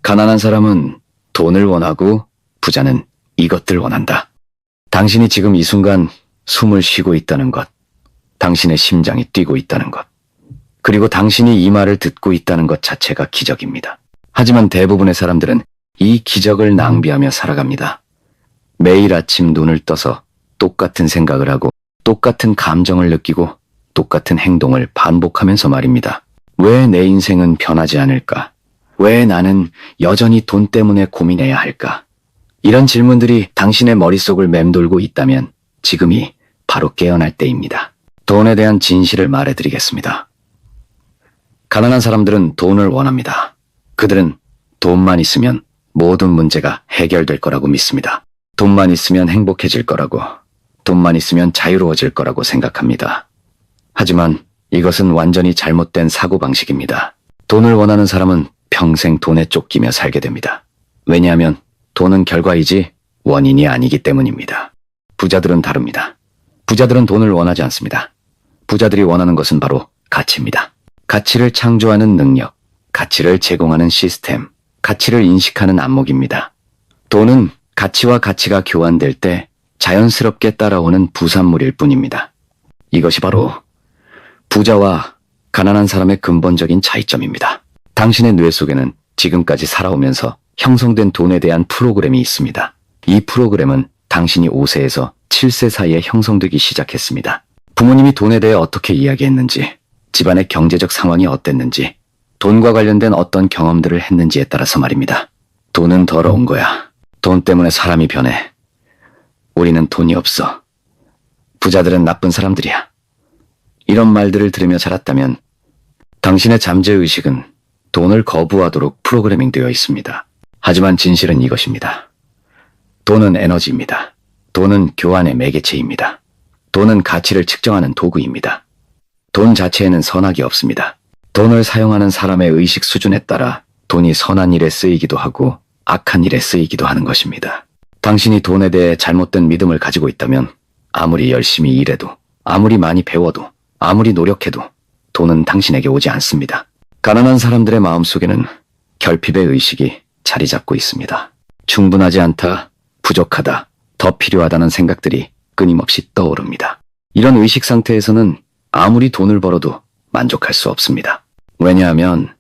가난한 사람은 돈을 원하고 부자는 이것들 원한다. 당신이 지금 이 순간 숨을 쉬고 있다는 것, 당신의 심장이 뛰고 있다는 것, 그리고 당신이 이 말을 듣고 있다는 것 자체가 기적입니다. 하지만 대부분의 사람들은 이 기적을 낭비하며 살아갑니다. 매일 아침 눈을 떠서 똑같은 생각을 하고 똑같은 감정을 느끼고 똑같은 행동을 반복하면서 말입니다. 왜 내 인생은 변하지 않을까? 왜 나는 여전히 돈 때문에 고민해야 할까? 이런 질문들이 당신의 머릿속을 맴돌고 있다면 지금이 바로 깨어날 때입니다. 돈에 대한 진실을 말해드리겠습니다. 가난한 사람들은 돈을 원합니다. 그들은 돈만 있으면 모든 문제가 해결될 거라고 믿습니다. 돈만 있으면 행복해질 거라고, 돈만 있으면 자유로워질 거라고 생각합니다. 하지만 이것은 완전히 잘못된 사고방식입니다. 돈을 원하는 사람은 평생 돈에 쫓기며 살게 됩니다. 왜냐하면 돈은 결과이지 원인이 아니기 때문입니다. 부자들은 다릅니다. 부자들은 돈을 원하지 않습니다. 부자들이 원하는 것은 바로 가치입니다. 가치를 창조하는 능력, 가치를 제공하는 시스템, 가치를 인식하는 안목입니다. 돈은 가치와 가치가 교환될 때 자연스럽게 따라오는 부산물일 뿐입니다. 이것이 바로 부자와 가난한 사람의 근본적인 차이점입니다. 당신의 뇌 속에는 지금까지 살아오면서 형성된 돈에 대한 프로그램이 있습니다. 이 프로그램은 당신이 5세에서 7세 사이에 형성되기 시작했습니다. 부모님이 돈에 대해 어떻게 이야기했는지, 집안의 경제적 상황이 어땠는지, 돈과 관련된 어떤 경험들을 했는지에 따라서 말입니다. 돈은 더러운 거야. 돈 때문에 사람이 변해. 우리는 돈이 없어. 부자들은 나쁜 사람들이야. 이런 말들을 들으며 자랐다면 당신의 잠재의식은 돈을 거부하도록 프로그래밍 되어 있습니다. 하지만 진실은 이것입니다. 돈은 에너지입니다. 돈은 교환의 매개체입니다. 돈은 가치를 측정하는 도구입니다. 돈 자체에는 선악이 없습니다. 돈을 사용하는 사람의 의식 수준에 따라 돈이 선한 일에 쓰이기도 하고 악한 일에 쓰이기도 하는 것입니다. 당신이 돈에 대해 잘못된 믿음을 가지고 있다면 아무리 열심히 일해도, 아무리 많이 배워도, 아무리 노력해도 돈은 당신에게 오지 않습니다. 가난한 사람들의 마음속에는 결핍의 의식이 자리 잡고 있습니다. 충분하지 않다, 부족하다, 더 필요하다는 생각들이 끊임없이 떠오릅니다. 이런 의식 상태에서는 아무리 돈을 벌어도 만족할 수 없습니다. 왜냐하면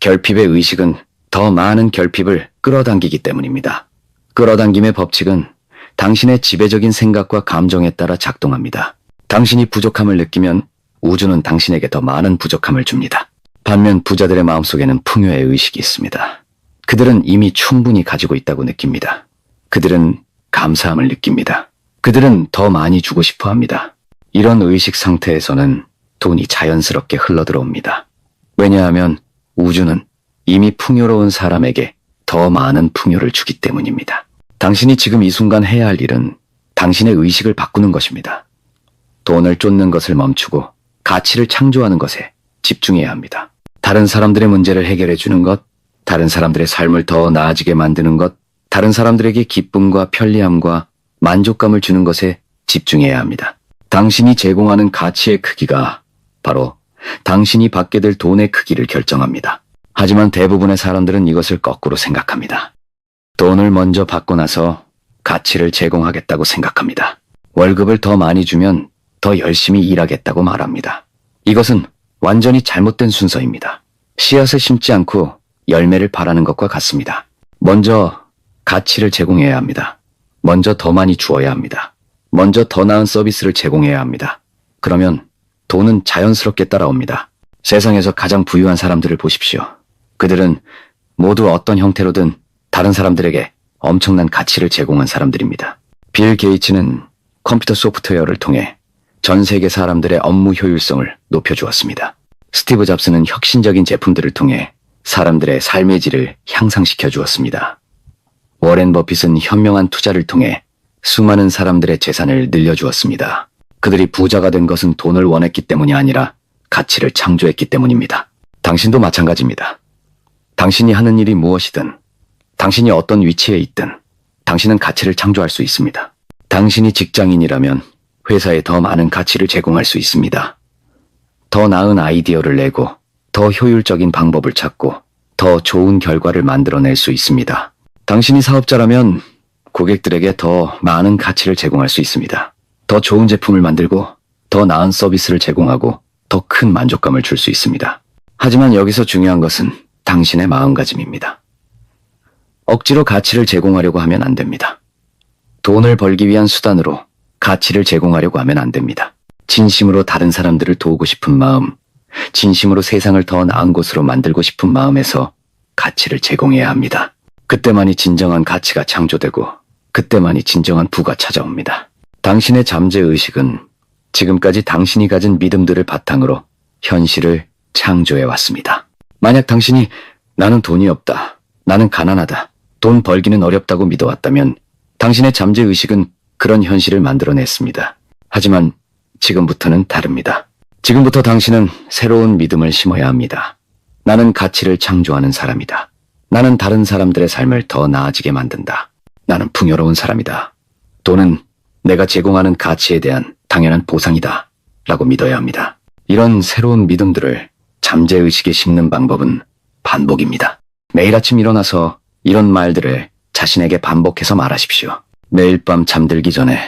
결핍의 의식은 더 많은 결핍을 끌어당기기 때문입니다. 끌어당김의 법칙은 당신의 지배적인 생각과 감정에 따라 작동합니다. 당신이 부족함을 느끼면 우주는 당신에게 더 많은 부족함을 줍니다. 반면 부자들의 마음속에는 풍요의 의식이 있습니다. 그들은 이미 충분히 가지고 있다고 느낍니다. 그들은 감사함을 느낍니다. 그들은 더 많이 주고 싶어 합니다. 이런 의식 상태에서는 돈이 자연스럽게 흘러들어옵니다. 왜냐하면 우주는 이미 풍요로운 사람에게 더 많은 풍요를 주기 때문입니다. 당신이 지금 이 순간 해야 할 일은 당신의 의식을 바꾸는 것입니다. 돈을 쫓는 것을 멈추고 가치를 창조하는 것에 집중해야 합니다. 다른 사람들의 문제를 해결해 주는 것, 다른 사람들의 삶을 더 나아지게 만드는 것, 다른 사람들에게 기쁨과 편리함과 만족감을 주는 것에 집중해야 합니다. 당신이 제공하는 가치의 크기가 바로 당신이 받게 될 돈의 크기를 결정합니다. 하지만 대부분의 사람들은 이것을 거꾸로 생각합니다. 돈을 먼저 받고 나서 가치를 제공하겠다고 생각합니다. 월급을 더 많이 주면 더 열심히 일하겠다고 말합니다. 이것은 완전히 잘못된 순서입니다. 씨앗을 심지 않고 열매를 바라는 것과 같습니다. 먼저 가치를 제공해야 합니다. 먼저 더 많이 주어야 합니다. 먼저 더 나은 서비스를 제공해야 합니다. 그러면 돈은 자연스럽게 따라옵니다. 세상에서 가장 부유한 사람들을 보십시오. 그들은 모두 어떤 형태로든 다른 사람들에게 엄청난 가치를 제공한 사람들입니다. 빌 게이츠는 컴퓨터 소프트웨어를 통해 전 세계 사람들의 업무 효율성을 높여주었습니다. 스티브 잡스는 혁신적인 제품들을 통해 사람들의 삶의 질을 향상시켜 주었습니다. 워렌 버핏은 현명한 투자를 통해 수많은 사람들의 재산을 늘려주었습니다. 그들이 부자가 된 것은 돈을 원했기 때문이 아니라 가치를 창조했기 때문입니다. 당신도 마찬가지입니다. 당신이 하는 일이 무엇이든, 당신이 어떤 위치에 있든 당신은 가치를 창조할 수 있습니다. 당신이 직장인이라면 회사에 더 많은 가치를 제공할 수 있습니다. 더 나은 아이디어를 내고 더 효율적인 방법을 찾고 더 좋은 결과를 만들어낼 수 있습니다. 당신이 사업자라면 고객들에게 더 많은 가치를 제공할 수 있습니다. 더 좋은 제품을 만들고 더 나은 서비스를 제공하고 더 큰 만족감을 줄 수 있습니다. 하지만 여기서 중요한 것은 당신의 마음가짐입니다. 억지로 가치를 제공하려고 하면 안 됩니다. 돈을 벌기 위한 수단으로 가치를 제공하려고 하면 안 됩니다. 진심으로 다른 사람들을 도우고 싶은 마음, 진심으로 세상을 더 나은 곳으로 만들고 싶은 마음에서 가치를 제공해야 합니다. 그때만이 진정한 가치가 창조되고 그때만이 진정한 부가 찾아옵니다. 당신의 잠재의식은 지금까지 당신이 가진 믿음들을 바탕으로 현실을 창조해 왔습니다. 만약 당신이 나는 돈이 없다, 나는 가난하다, 돈 벌기는 어렵다고 믿어왔다면 당신의 잠재의식은 그런 현실을 만들어냈습니다. 하지만 지금부터는 다릅니다. 지금부터 당신은 새로운 믿음을 심어야 합니다. 나는 가치를 창조하는 사람이다. 나는 다른 사람들의 삶을 더 나아지게 만든다. 나는 풍요로운 사람이다. 돈은 내가 제공하는 가치에 대한 당연한 보상이다. 라고 믿어야 합니다. 이런 새로운 믿음들을 잠재의식에 심는 방법은 반복입니다. 매일 아침 일어나서 이런 말들을 자신에게 반복해서 말하십시오. 매일 밤 잠들기 전에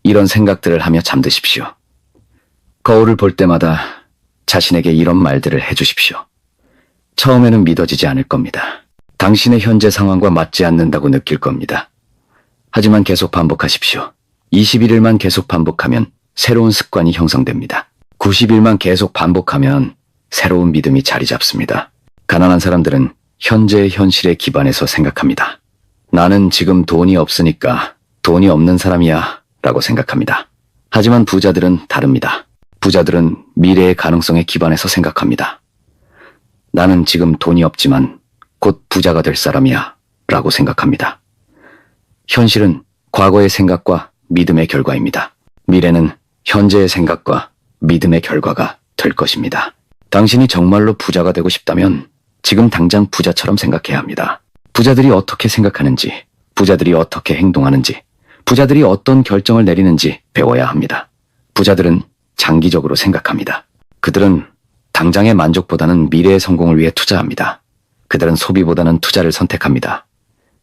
이런 생각들을 하며 잠드십시오. 거울을 볼 때마다 자신에게 이런 말들을 해주십시오. 처음에는 믿어지지 않을 겁니다. 당신의 현재 상황과 맞지 않는다고 느낄 겁니다. 하지만 계속 반복하십시오. 21일만 계속 반복하면 새로운 습관이 형성됩니다. 90일만 계속 반복하면 새로운 믿음이 자리 잡습니다. 가난한 사람들은 현재의 현실에 기반해서 생각합니다. 나는 지금 돈이 없으니까 돈이 없는 사람이야 라고 생각합니다. 하지만 부자들은 다릅니다. 부자들은 미래의 가능성에 기반해서 생각합니다. 나는 지금 돈이 없지만 곧 부자가 될 사람이야 라고 생각합니다. 현실은 과거의 생각과 믿음의 결과입니다. 미래는 현재의 생각과 믿음의 결과가 될 것입니다. 당신이 정말로 부자가 되고 싶다면 지금 당장 부자처럼 생각해야 합니다. 부자들이 어떻게 생각하는지, 부자들이 어떻게 행동하는지, 부자들이 어떤 결정을 내리는지 배워야 합니다. 부자들은 장기적으로 생각합니다. 그들은 당장의 만족보다는 미래의 성공을 위해 투자합니다. 그들은 소비보다는 투자를 선택합니다.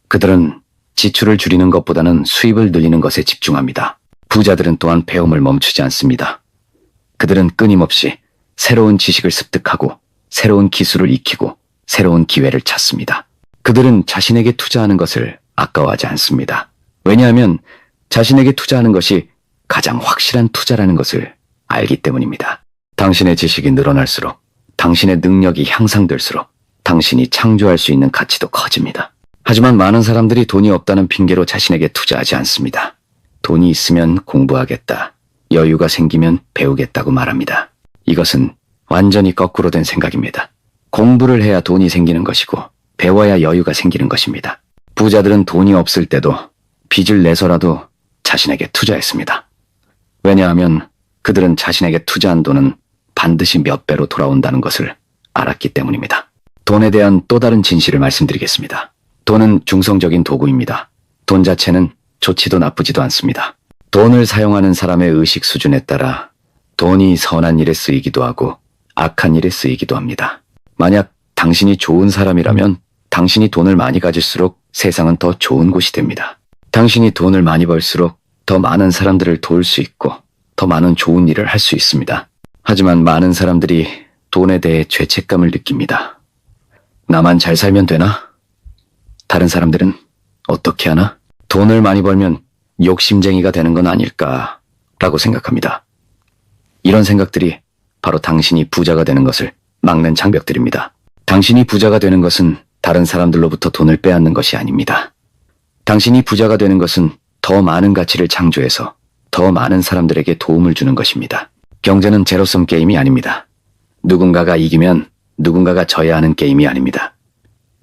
그들은 지출을 줄이는 것보다는 수입을 늘리는 것에 집중합니다. 부자들은 또한 배움을 멈추지 않습니다. 그들은 끊임없이 새로운 지식을 습득하고 새로운 기술을 익히고 새로운 기회를 찾습니다. 그들은 자신에게 투자하는 것을 아까워하지 않습니다. 왜냐하면 자신에게 투자하는 것이 가장 확실한 투자라는 것을 알기 때문입니다. 당신의 지식이 늘어날수록, 당신의 능력이 향상될수록 당신이 창조할 수 있는 가치도 커집니다. 하지만 많은 사람들이 돈이 없다는 핑계로 자신에게 투자하지 않습니다. 돈이 있으면 공부하겠다, 여유가 생기면 배우겠다고 말합니다. 이것은 완전히 거꾸로 된 생각입니다. 공부를 해야 돈이 생기는 것이고 배워야 여유가 생기는 것입니다. 부자들은 돈이 없을 때도 빚을 내서라도 자신에게 투자했습니다. 왜냐하면 그들은 자신에게 투자한 돈은 반드시 몇 배로 돌아온다는 것을 알았기 때문입니다. 돈에 대한 또 다른 진실을 말씀드리겠습니다. 돈은 중성적인 도구입니다. 돈 자체는 좋지도 나쁘지도 않습니다. 돈을 사용하는 사람의 의식 수준에 따라 돈이 선한 일에 쓰이기도 하고 악한 일에 쓰이기도 합니다. 만약 당신이 좋은 사람이라면 당신이 돈을 많이 가질수록 세상은 더 좋은 곳이 됩니다. 당신이 돈을 많이 벌수록 더 많은 사람들을 도울 수 있고 더 많은 좋은 일을 할 수 있습니다. 하지만 많은 사람들이 돈에 대해 죄책감을 느낍니다. 나만 잘 살면 되나? 다른 사람들은 어떻게 하나? 돈을 많이 벌면 욕심쟁이가 되는 건 아닐까 라고 생각합니다. 이런 생각들이 바로 당신이 부자가 되는 것을 막는 장벽들입니다. 당신이 부자가 되는 것은 다른 사람들로부터 돈을 빼앗는 것이 아닙니다. 당신이 부자가 되는 것은 더 많은 가치를 창조해서 더 많은 사람들에게 도움을 주는 것입니다. 경제는 제로섬 게임이 아닙니다. 누군가가 이기면 누군가가 져야 하는 게임이 아닙니다.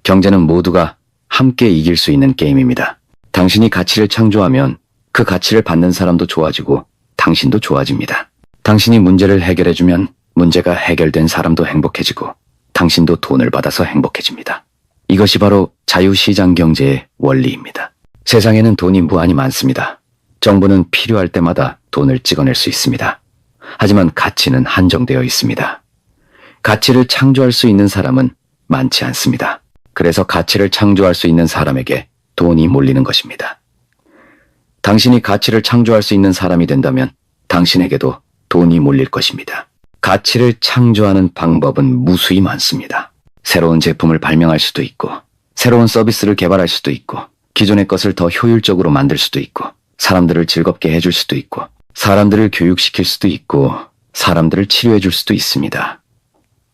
경제는 모두가 함께 이길 수 있는 게임입니다. 당신이 가치를 창조하면 그 가치를 받는 사람도 좋아지고 당신도 좋아집니다. 당신이 문제를 해결해주면 문제가 해결된 사람도 행복해지고 당신도 돈을 받아서 행복해집니다. 이것이 바로 자유시장 경제의 원리입니다. 세상에는 돈이 무한히 많습니다. 정부는 필요할 때마다 돈을 찍어낼 수 있습니다. 하지만 가치는 한정되어 있습니다. 가치를 창조할 수 있는 사람은 많지 않습니다. 그래서 가치를 창조할 수 있는 사람에게 돈이 몰리는 것입니다. 당신이 가치를 창조할 수 있는 사람이 된다면 당신에게도 돈이 몰릴 것입니다. 가치를 창조하는 방법은 무수히 많습니다. 새로운 제품을 발명할 수도 있고, 새로운 서비스를 개발할 수도 있고, 기존의 것을 더 효율적으로 만들 수도 있고, 사람들을 즐겁게 해줄 수도 있고, 사람들을 교육시킬 수도 있고, 사람들을 치료해줄 수도 있습니다.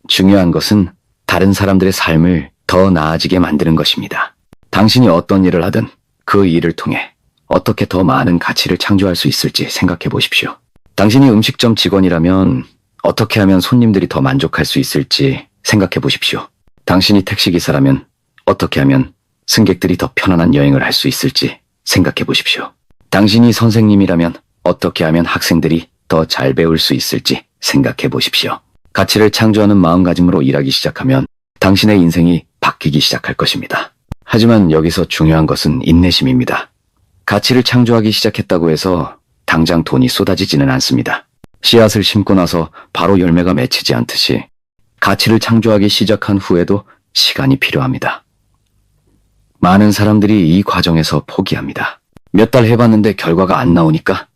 중요한 것은 다른 사람들의 삶을 더 나아지게 만드는 것입니다. 당신이 어떤 일을 하든 그 일을 통해 어떻게 더 많은 가치를 창조할 수 있을지 생각해 보십시오. 당신이 음식점 직원이라면 어떻게 하면 손님들이 더 만족할 수 있을지 생각해 보십시오. 당신이 택시기사라면 어떻게 하면 승객들이 더 편안한 여행을 할 수 있을지 생각해 보십시오. 당신이 선생님이라면 어떻게 하면 학생들이 더 잘 배울 수 있을지 생각해 보십시오. 가치를 창조하는 마음가짐으로 일하기 시작하면 당신의 인생이 바뀌기 시작할 것입니다. 하지만 여기서 중요한 것은 인내심입니다. 가치를 창조하기 시작했다고 해서 당장 돈이 쏟아지지는 않습니다. 씨앗을 심고 나서 바로 열매가 맺히지 않듯이 가치를 창조하기 시작한 후에도 시간이 필요합니다. 많은 사람들이 이 과정에서 포기합니다. 몇 달 해봤는데 결과가 안 나오니까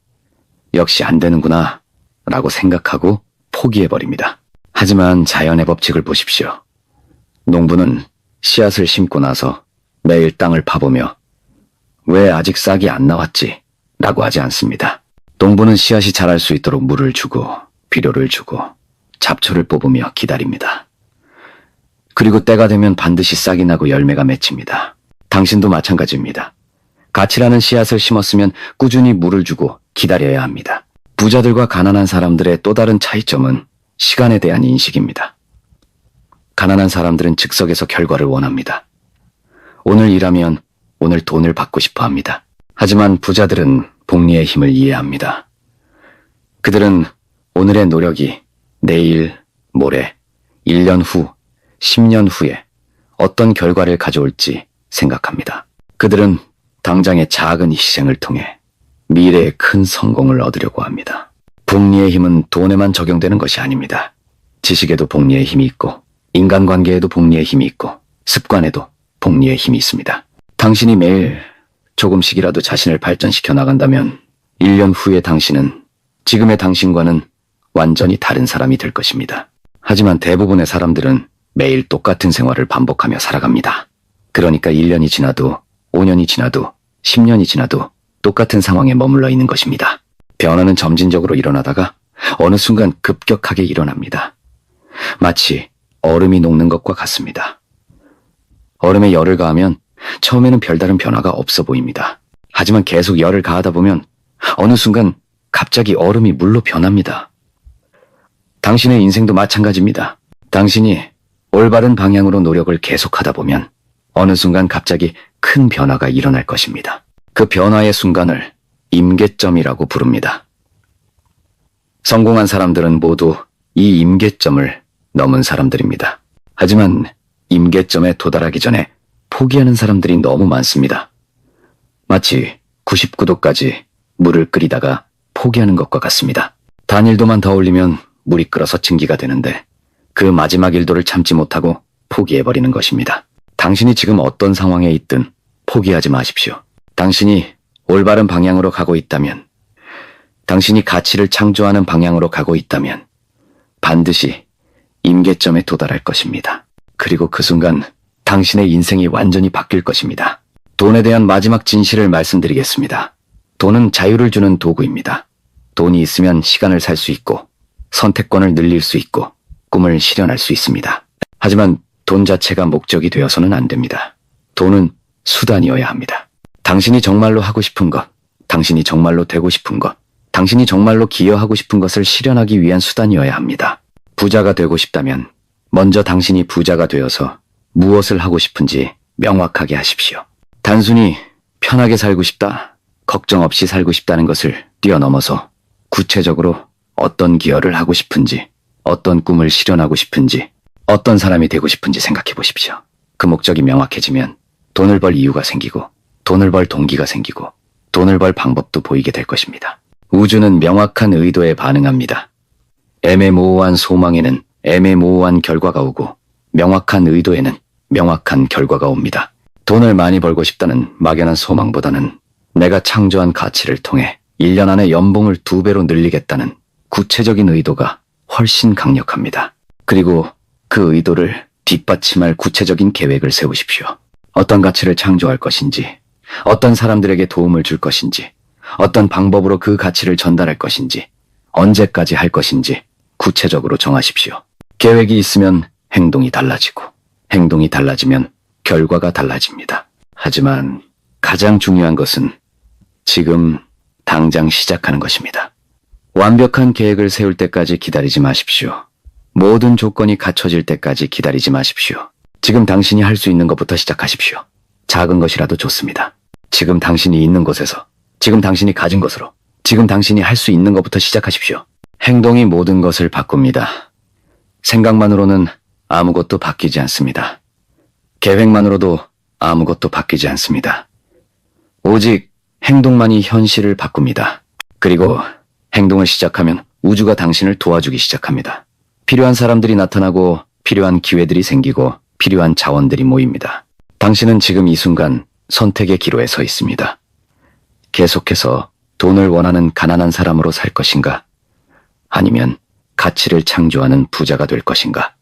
역시 안 되는구나 라고 생각하고 포기해버립니다. 하지만 자연의 법칙을 보십시오. 농부는 씨앗을 심고 나서 매일 땅을 파보며 왜 아직 싹이 안 나왔지? 라고 하지 않습니다. 농부는 씨앗이 자랄 수 있도록 물을 주고 비료를 주고 잡초를 뽑으며 기다립니다. 그리고 때가 되면 반드시 싹이 나고 열매가 맺힙니다. 당신도 마찬가지입니다. 가치라는 씨앗을 심었으면 꾸준히 물을 주고 기다려야 합니다. 부자들과 가난한 사람들의 또 다른 차이점은 시간에 대한 인식입니다. 가난한 사람들은 즉석에서 결과를 원합니다. 오늘 일하면 오늘 돈을 받고 싶어 합니다. 하지만 부자들은 복리의 힘을 이해합니다. 그들은 오늘의 노력이 내일, 모레, 1년 후, 10년 후에 어떤 결과를 가져올지 생각합니다. 그들은 당장의 작은 희생을 통해 미래의 큰 성공을 얻으려고 합니다. 복리의 힘은 돈에만 적용되는 것이 아닙니다. 지식에도 복리의 힘이 있고, 인간관계에도 복리의 힘이 있고, 습관에도 복리의 힘이 있습니다. 당신이 매일 조금씩이라도 자신을 발전시켜 나간다면 1년 후의 당신은 지금의 당신과는 완전히 다른 사람이 될 것입니다. 하지만 대부분의 사람들은 매일 똑같은 생활을 반복하며 살아갑니다. 그러니까 1년이 지나도 5년이 지나도 10년이 지나도 똑같은 상황에 머물러 있는 것입니다. 변화는 점진적으로 일어나다가 어느 순간 급격하게 일어납니다. 마치 얼음이 녹는 것과 같습니다. 얼음에 열을 가하면 처음에는 별다른 변화가 없어 보입니다. 하지만 계속 열을 가하다 보면 어느 순간 갑자기 얼음이 물로 변합니다. 당신의 인생도 마찬가지입니다. 당신이 올바른 방향으로 노력을 계속하다 보면 어느 순간 갑자기 큰 변화가 일어날 것입니다. 그 변화의 순간을 임계점이라고 부릅니다. 성공한 사람들은 모두 이 임계점을 넘은 사람들입니다. 하지만 임계점에 도달하기 전에 포기하는 사람들이 너무 많습니다. 마치 99도까지 물을 끓이다가 포기하는 것과 같습니다. 단 1도만 더 올리면 물이 끓어서 증기가 되는데 그 마지막 1도를 참지 못하고 포기해버리는 것입니다. 당신이 지금 어떤 상황에 있든 포기하지 마십시오. 당신이 올바른 방향으로 가고 있다면, 당신이 가치를 창조하는 방향으로 가고 있다면 반드시 임계점에 도달할 것입니다. 그리고 그 순간 당신의 인생이 완전히 바뀔 것입니다. 돈에 대한 마지막 진실을 말씀드리겠습니다. 돈은 자유를 주는 도구입니다. 돈이 있으면 시간을 살 수 있고, 선택권을 늘릴 수 있고, 꿈을 실현할 수 있습니다. 하지만 돈 자체가 목적이 되어서는 안 됩니다. 돈은 수단이어야 합니다. 당신이 정말로 하고 싶은 것, 당신이 정말로 되고 싶은 것, 당신이 정말로 기여하고 싶은 것을 실현하기 위한 수단이어야 합니다. 부자가 되고 싶다면 먼저 당신이 부자가 되어서 무엇을 하고 싶은지 명확하게 하십시오. 단순히 편하게 살고 싶다, 걱정 없이 살고 싶다는 것을 뛰어넘어서 구체적으로 어떤 기여를 하고 싶은지, 어떤 꿈을 실현하고 싶은지, 어떤 사람이 되고 싶은지 생각해 보십시오. 그 목적이 명확해지면 돈을 벌 이유가 생기고, 돈을 벌 동기가 생기고, 돈을 벌 방법도 보이게 될 것입니다. 우주는 명확한 의도에 반응합니다. 애매모호한 소망에는 애매모호한 결과가 오고, 명확한 의도에는 명확한 결과가 옵니다. 돈을 많이 벌고 싶다는 막연한 소망보다는 내가 창조한 가치를 통해 1년 안에 연봉을 2배로 늘리겠다는 구체적인 의도가 훨씬 강력합니다. 그리고 그 의도를 뒷받침할 구체적인 계획을 세우십시오. 어떤 가치를 창조할 것인지, 어떤 사람들에게 도움을 줄 것인지, 어떤 방법으로 그 가치를 전달할 것인지, 언제까지 할 것인지 구체적으로 정하십시오. 계획이 있으면 행동이 달라지고, 행동이 달라지면 결과가 달라집니다. 하지만 가장 중요한 것은 지금 당장 시작하는 것입니다. 완벽한 계획을 세울 때까지 기다리지 마십시오. 모든 조건이 갖춰질 때까지 기다리지 마십시오. 지금 당신이 할 수 있는 것부터 시작하십시오. 작은 것이라도 좋습니다. 지금 당신이 있는 곳에서, 지금 당신이 가진 것으로, 지금 당신이 할 수 있는 것부터 시작하십시오. 행동이 모든 것을 바꿉니다. 생각만으로는 아무것도 바뀌지 않습니다. 계획만으로도 아무것도 바뀌지 않습니다. 오직 행동만이 현실을 바꿉니다. 그리고 행동을 시작하면 우주가 당신을 도와주기 시작합니다. 필요한 사람들이 나타나고 필요한 기회들이 생기고 필요한 자원들이 모입니다. 당신은 지금 이 순간 선택의 기로에 서 있습니다. 계속해서 돈을 원하는 가난한 사람으로 살 것인가? 아니면 가치를 창조하는 부자가 될 것인가?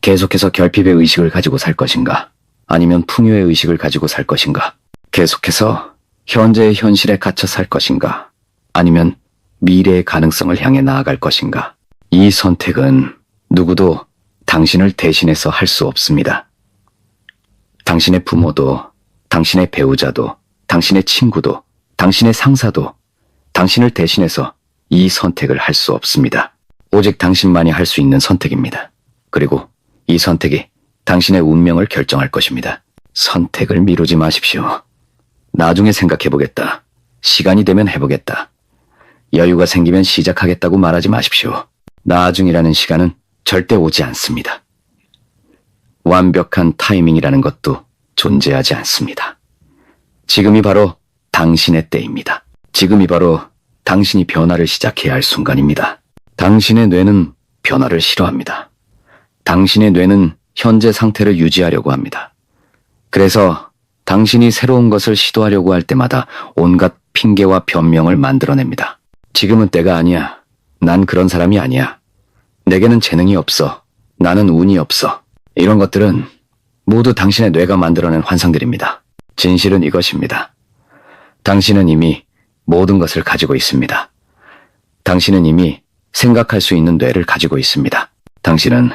계속해서 결핍의 의식을 가지고 살 것인가? 아니면 풍요의 의식을 가지고 살 것인가? 계속해서 현재의 현실에 갇혀 살 것인가? 아니면 미래의 가능성을 향해 나아갈 것인가? 이 선택은 누구도 당신을 대신해서 할 수 없습니다. 당신의 부모도, 당신의 배우자도, 당신의 친구도, 당신의 상사도 당신을 대신해서 이 선택을 할 수 없습니다. 오직 당신만이 할 수 있는 선택입니다. 그리고 이 선택이 당신의 운명을 결정할 것입니다. 선택을 미루지 마십시오. 나중에 생각해보겠다. 시간이 되면 해보겠다. 여유가 생기면 시작하겠다고 말하지 마십시오. 나중이라는 시간은 절대 오지 않습니다. 완벽한 타이밍이라는 것도 존재하지 않습니다. 지금이 바로 당신의 때입니다. 지금이 바로 당신이 변화를 시작해야 할 순간입니다. 당신의 뇌는 변화를 싫어합니다. 당신의 뇌는 현재 상태를 유지하려고 합니다. 그래서 당신이 새로운 것을 시도하려고 할 때마다 온갖 핑계와 변명을 만들어냅니다. 지금은 때가 아니야. 난 그런 사람이 아니야. 내게는 재능이 없어. 나는 운이 없어. 이런 것들은 모두 당신의 뇌가 만들어낸 환상들입니다. 진실은 이것입니다. 당신은 이미 모든 것을 가지고 있습니다. 당신은 이미 생각할 수 있는 뇌를 가지고 있습니다. 당신은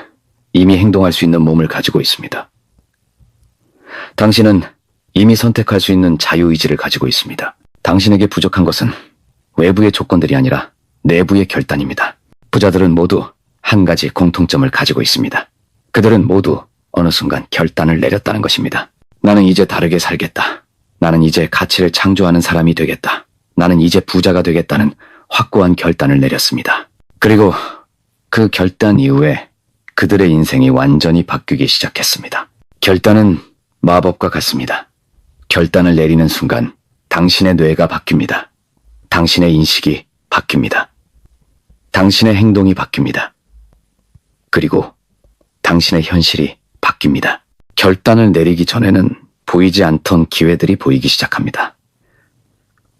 이미 행동할 수 있는 몸을 가지고 있습니다. 당신은 이미 선택할 수 있는 자유의지를 가지고 있습니다. 당신에게 부족한 것은 외부의 조건들이 아니라 내부의 결단입니다. 부자들은 모두 한 가지 공통점을 가지고 있습니다. 그들은 모두 어느 순간 결단을 내렸다는 것입니다. 나는 이제 다르게 살겠다. 나는 이제 가치를 창조하는 사람이 되겠다. 나는 이제 부자가 되겠다는 확고한 결단을 내렸습니다. 그리고 그 결단 이후에 그들의 인생이 완전히 바뀌기 시작했습니다. 결단은 마법과 같습니다. 결단을 내리는 순간 당신의 뇌가 바뀝니다. 당신의 인식이 바뀝니다. 당신의 행동이 바뀝니다. 그리고 당신의 현실이 바뀝니다. 결단을 내리기 전에는 보이지 않던 기회들이 보이기 시작합니다.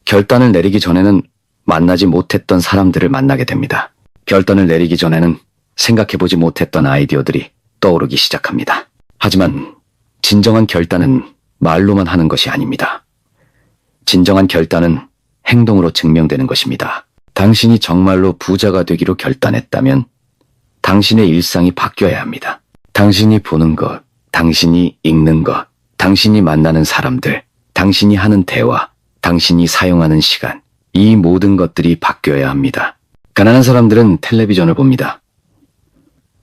결단을 내리기 전에는 만나지 못했던 사람들을 만나게 됩니다. 결단을 내리기 전에는 생각해보지 못했던 아이디어들이 떠오르기 시작합니다. 하지만 진정한 결단은 말로만 하는 것이 아닙니다. 진정한 결단은 행동으로 증명되는 것입니다. 당신이 정말로 부자가 되기로 결단했다면 당신의 일상이 바뀌어야 합니다. 당신이 보는 것, 당신이 읽는 것, 당신이 만나는 사람들, 당신이 하는 대화, 당신이 사용하는 시간, 이 모든 것들이 바뀌어야 합니다. 가난한 사람들은 텔레비전을 봅니다.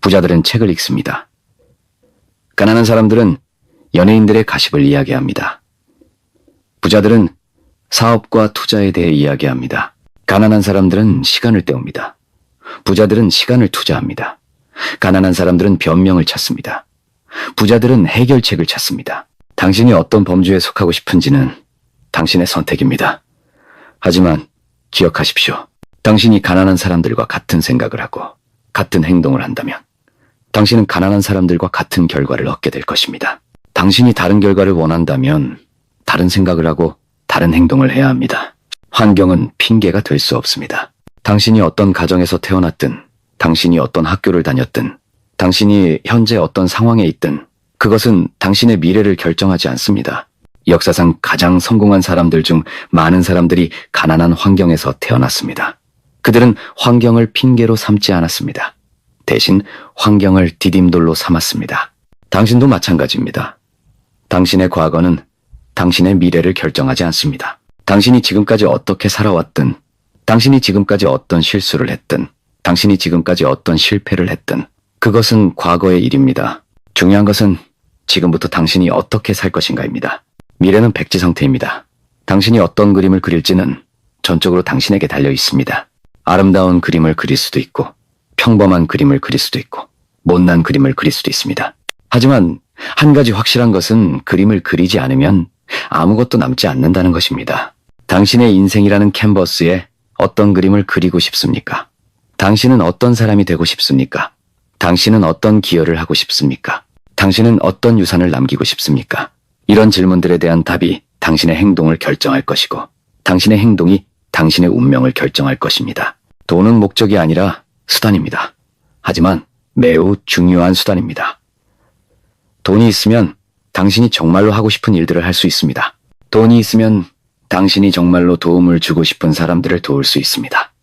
부자들은 책을 읽습니다. 가난한 사람들은 연예인들의 가십을 이야기합니다. 부자들은 사업과 투자에 대해 이야기합니다. 가난한 사람들은 시간을 때웁니다. 부자들은 시간을 투자합니다. 가난한 사람들은 변명을 찾습니다. 부자들은 해결책을 찾습니다. 당신이 어떤 범주에 속하고 싶은지는 당신의 선택입니다. 하지만 기억하십시오. 당신이 가난한 사람들과 같은 생각을 하고 같은 행동을 한다면 당신은 가난한 사람들과 같은 결과를 얻게 될 것입니다. 당신이 다른 결과를 원한다면 다른 생각을 하고 다른 행동을 해야 합니다. 환경은 핑계가 될 수 없습니다. 당신이 어떤 가정에서 태어났든, 당신이 어떤 학교를 다녔든, 당신이 현재 어떤 상황에 있든 그것은 당신의 미래를 결정하지 않습니다. 역사상 가장 성공한 사람들 중 많은 사람들이 가난한 환경에서 태어났습니다. 그들은 환경을 핑계로 삼지 않았습니다. 대신 환경을 디딤돌로 삼았습니다. 당신도 마찬가지입니다. 당신의 과거는 당신의 미래를 결정하지 않습니다. 당신이 지금까지 어떻게 살아왔든, 당신이 지금까지 어떤 실수를 했든, 당신이 지금까지 어떤 실패를 했든 그것은 과거의 일입니다. 중요한 것은 지금부터 당신이 어떻게 살 것인가입니다. 미래는 백지 상태입니다. 당신이 어떤 그림을 그릴지는 전적으로 당신에게 달려 있습니다. 아름다운 그림을 그릴 수도 있고, 평범한 그림을 그릴 수도 있고, 못난 그림을 그릴 수도 있습니다. 하지만 한 가지 확실한 것은 그림을 그리지 않으면 아무것도 남지 않는다는 것입니다. 당신의 인생이라는 캔버스에 어떤 그림을 그리고 싶습니까? 당신은 어떤 사람이 되고 싶습니까? 당신은 어떤 기여를 하고 싶습니까? 당신은 어떤 유산을 남기고 싶습니까? 이런 질문들에 대한 답이 당신의 행동을 결정할 것이고, 당신의 행동이 당신의 운명을 결정할 것입니다. 돈은 목적이 아니라 수단입니다. 하지만 매우 중요한 수단입니다. 돈이 있으면 당신이 정말로 하고 싶은 일들을 할 수 있습니다. 돈이 있으면 당신이 정말로 도움을 주고 싶은 사람들을 도울 수 있습니다.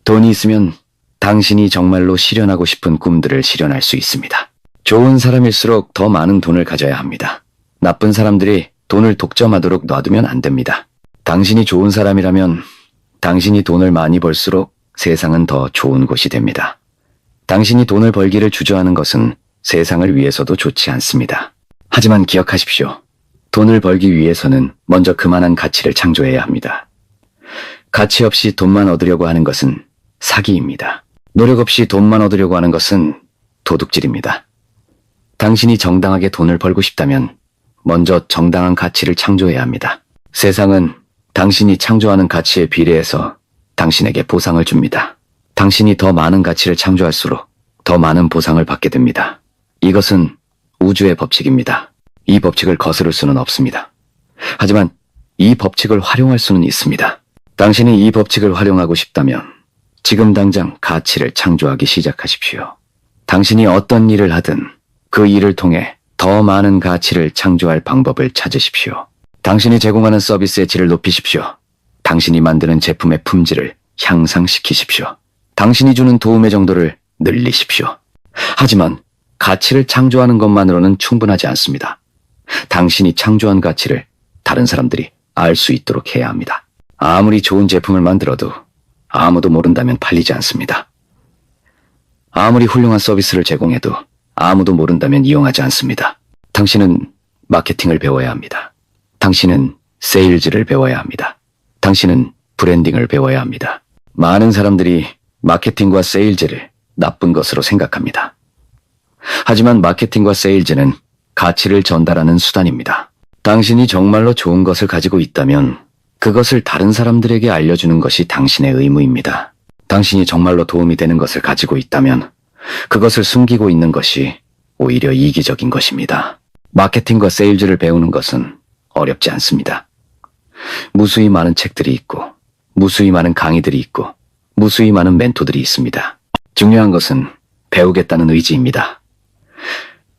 돈이 있으면 당신이 정말로 실현하고 싶은 꿈들을 실현할 수 있습니다. 좋은 사람일수록 더 많은 돈을 가져야 합니다. 나쁜 사람들이 돈을 독점하도록 놔두면 안 됩니다. 당신이 좋은 사람이라면 당신이 돈을 많이 벌수록 세상은 더 좋은 곳이 됩니다. 당신이 돈을 벌기를 주저하는 것은 세상을 위해서도 좋지 않습니다. 하지만 기억하십시오. 돈을 벌기 위해서는 먼저 그만한 가치를 창조해야 합니다. 가치 없이 돈만 얻으려고 하는 것은 사기입니다. 노력 없이 돈만 얻으려고 하는 것은 도둑질입니다. 당신이 정당하게 돈을 벌고 싶다면 먼저 정당한 가치를 창조해야 합니다. 세상은 당신이 창조하는 가치에 비례해서 당신에게 보상을 줍니다. 당신이 더 많은 가치를 창조할수록 더 많은 보상을 받게 됩니다. 이것은 우주의 법칙입니다. 이 법칙을 거스를 수는 없습니다. 하지만 이 법칙을 활용할 수는 있습니다. 당신이 이 법칙을 활용하고 싶다면 지금 당장 가치를 창조하기 시작하십시오. 당신이 어떤 일을 하든 그 일을 통해 더 많은 가치를 창조할 방법을 찾으십시오. 당신이 제공하는 서비스의 질을 높이십시오. 당신이 만드는 제품의 품질을 향상시키십시오. 당신이 주는 도움의 정도를 늘리십시오. 하지만 가치를 창조하는 것만으로는 충분하지 않습니다. 당신이 창조한 가치를 다른 사람들이 알 수 있도록 해야 합니다. 아무리 좋은 제품을 만들어도 아무도 모른다면 팔리지 않습니다. 아무리 훌륭한 서비스를 제공해도 아무도 모른다면 이용하지 않습니다. 당신은 마케팅을 배워야 합니다. 당신은 세일즈를 배워야 합니다. 당신은 브랜딩을 배워야 합니다. 많은 사람들이 마케팅과 세일즈를 나쁜 것으로 생각합니다. 하지만 마케팅과 세일즈는 가치를 전달하는 수단입니다. 당신이 정말로 좋은 것을 가지고 있다면 그것을 다른 사람들에게 알려주는 것이 당신의 의무입니다. 당신이 정말로 도움이 되는 것을 가지고 있다면 그것을 숨기고 있는 것이 오히려 이기적인 것입니다. 마케팅과 세일즈를 배우는 것은 어렵지 않습니다. 무수히 많은 책들이 있고, 무수히 많은 강의들이 있고, 무수히 많은 멘토들이 있습니다. 중요한 것은 배우겠다는 의지입니다.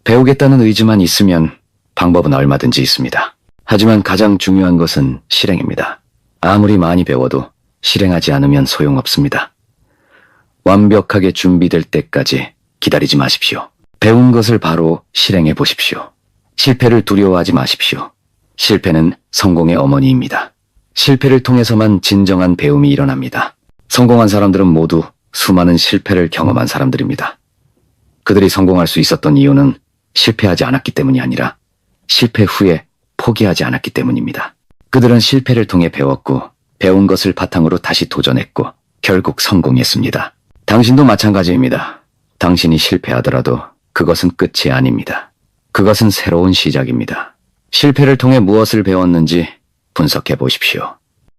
배우겠다는 의지만 있으면 방법은 얼마든지 있습니다. 하지만 가장 중요한 것은 실행입니다. 아무리 많이 배워도 실행하지 않으면 소용없습니다. 완벽하게 준비될 때까지 기다리지 마십시오. 배운 것을 바로 실행해 보십시오. 실패를 두려워하지 마십시오. 실패는 성공의 어머니입니다. 실패를 통해서만 진정한 배움이 일어납니다. 성공한 사람들은 모두 수많은 실패를 경험한 사람들입니다. 그들이 성공할 수 있었던 이유는 실패하지 않았기 때문이 아니라 실패 후에 포기하지 않았기 때문입니다. 그들은 실패를 통해 배웠고 배운 것을 바탕으로 다시 도전했고 결국 성공했습니다. 당신도 마찬가지입니다. 당신이 실패하더라도 그것은 끝이 아닙니다. 그것은 새로운 시작입니다. 실패를 통해 무엇을 배웠는지 분석해 보십시오.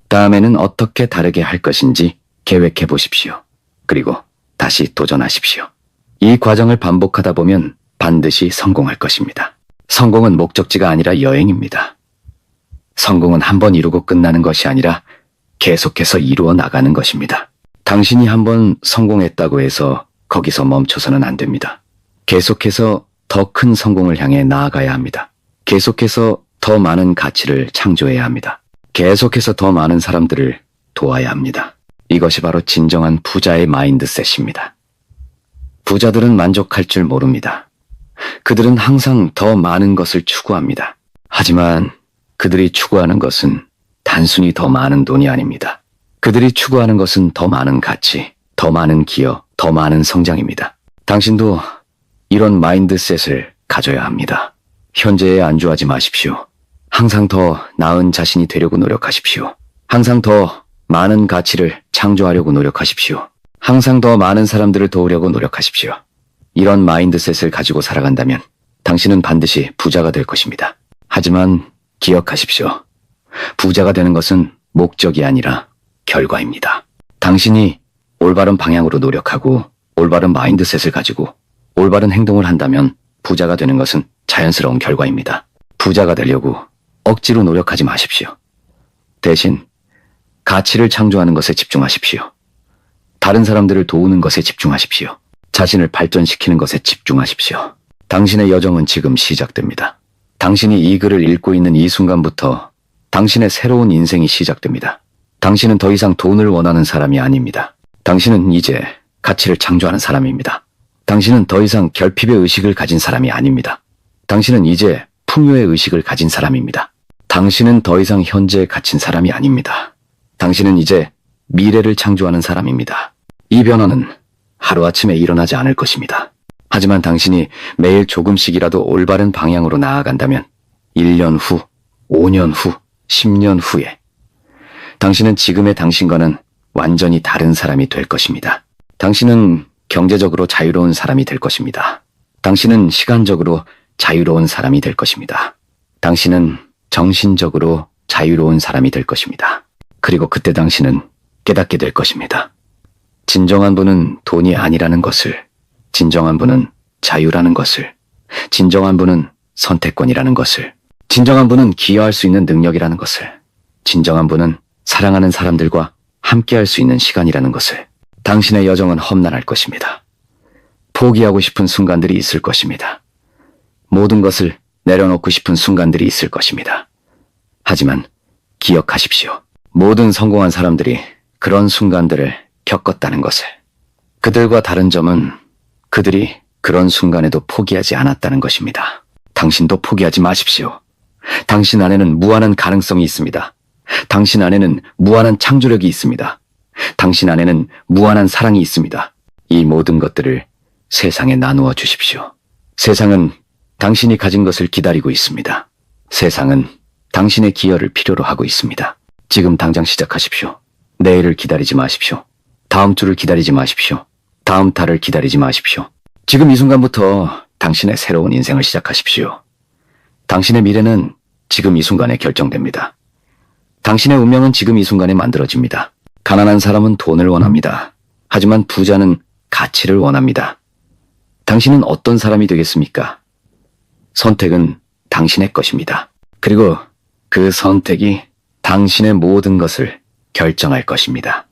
다음에는 어떻게 다르게 할 것인지 계획해 보십시오. 그리고 다시 도전하십시오. 이 과정을 반복하다 보면 반드시 성공할 것입니다. 성공은 목적지가 아니라 여행입니다. 성공은 한 번 이루고 끝나는 것이 아니라 계속해서 이루어 나가는 것입니다. 당신이 한 번 성공했다고 해서 거기서 멈춰서는 안 됩니다. 계속해서 더 큰 성공을 향해 나아가야 합니다. 계속해서 더 많은 가치를 창조해야 합니다. 계속해서 더 많은 사람들을 도와야 합니다. 이것이 바로 진정한 부자의 마인드셋입니다. 부자들은 만족할 줄 모릅니다. 그들은 항상 더 많은 것을 추구합니다. 하지만 그들이 추구하는 것은 단순히 더 많은 돈이 아닙니다. 그들이 추구하는 것은 더 많은 가치, 더 많은 기여, 더 많은 성장입니다. 당신도 이런 마인드셋을 가져야 합니다. 현재에 안주하지 마십시오. 항상 더 나은 자신이 되려고 노력하십시오. 항상 더 많은 가치를 창조하려고 노력하십시오. 항상 더 많은 사람들을 도우려고 노력하십시오. 이런 마인드셋을 가지고 살아간다면 당신은 반드시 부자가 될 것입니다. 하지만 기억하십시오. 부자가 되는 것은 목적이 아니라 결과입니다. 당신이 올바른 방향으로 노력하고 올바른 마인드셋을 가지고 올바른 행동을 한다면 부자가 되는 것은 자연스러운 결과입니다. 부자가 되려고 억지로 노력하지 마십시오. 대신 가치를 창조하는 것에 집중하십시오. 다른 사람들을 도우는 것에 집중하십시오. 자신을 발전시키는 것에 집중하십시오. 당신의 여정은 지금 시작됩니다. 당신이 이 글을 읽고 있는 이 순간부터 당신의 새로운 인생이 시작됩니다. 당신은 더 이상 돈을 원하는 사람이 아닙니다. 당신은 이제 가치를 창조하는 사람입니다. 당신은 더 이상 결핍의 의식을 가진 사람이 아닙니다. 당신은 이제 풍요의 의식을 가진 사람입니다. 당신은 더 이상 현재에 갇힌 사람이 아닙니다. 당신은 이제 미래를 창조하는 사람입니다. 이 변화는 하루아침에 일어나지 않을 것입니다. 하지만 당신이 매일 조금씩이라도 올바른 방향으로 나아간다면 1년 후, 5년 후, 10년 후에 당신은 지금의 당신과는 완전히 다른 사람이 될 것입니다. 당신은 경제적으로 자유로운 사람이 될 것입니다. 당신은 시간적으로 자유로운 사람이 될 것입니다. 당신은 정신적으로 자유로운 사람이 될 것입니다. 그리고 그때 당신은 깨닫게 될 것입니다. 진정한 분은 돈이 아니라는 것을, 진정한 분은 자유라는 것을, 진정한 분은 선택권이라는 것을, 진정한 분은 기여할 수 있는 능력이라는 것을, 진정한 분은 사랑하는 사람들과 함께할 수 있는 시간이라는 것을. 당신의 여정은 험난할 것입니다. 포기하고 싶은 순간들이 있을 것입니다. 모든 것을 내려놓고 싶은 순간들이 있을 것입니다. 하지만 기억하십시오. 모든 성공한 사람들이 그런 순간들을 겪었다는 것을. 그들과 다른 점은 그들이 그런 순간에도 포기하지 않았다는 것입니다. 당신도 포기하지 마십시오. 당신 안에는 무한한 가능성이 있습니다. 당신 안에는 무한한 창조력이 있습니다. 당신 안에는 무한한 사랑이 있습니다. 이 모든 것들을 세상에 나누어 주십시오. 세상은 당신이 가진 것을 기다리고 있습니다. 세상은 당신의 기여를 필요로 하고 있습니다. 지금 당장 시작하십시오. 내일을 기다리지 마십시오. 다음 주를 기다리지 마십시오. 다음 달을 기다리지 마십시오. 지금 이 순간부터 당신의 새로운 인생을 시작하십시오. 당신의 미래는 지금 이 순간에 결정됩니다. 당신의 운명은 지금 이 순간에 만들어집니다. 가난한 사람은 돈을 원합니다. 하지만 부자는 가치를 원합니다. 당신은 어떤 사람이 되겠습니까? 선택은 당신의 것입니다. 그리고 그 선택이 당신의 모든 것을 결정할 것입니다.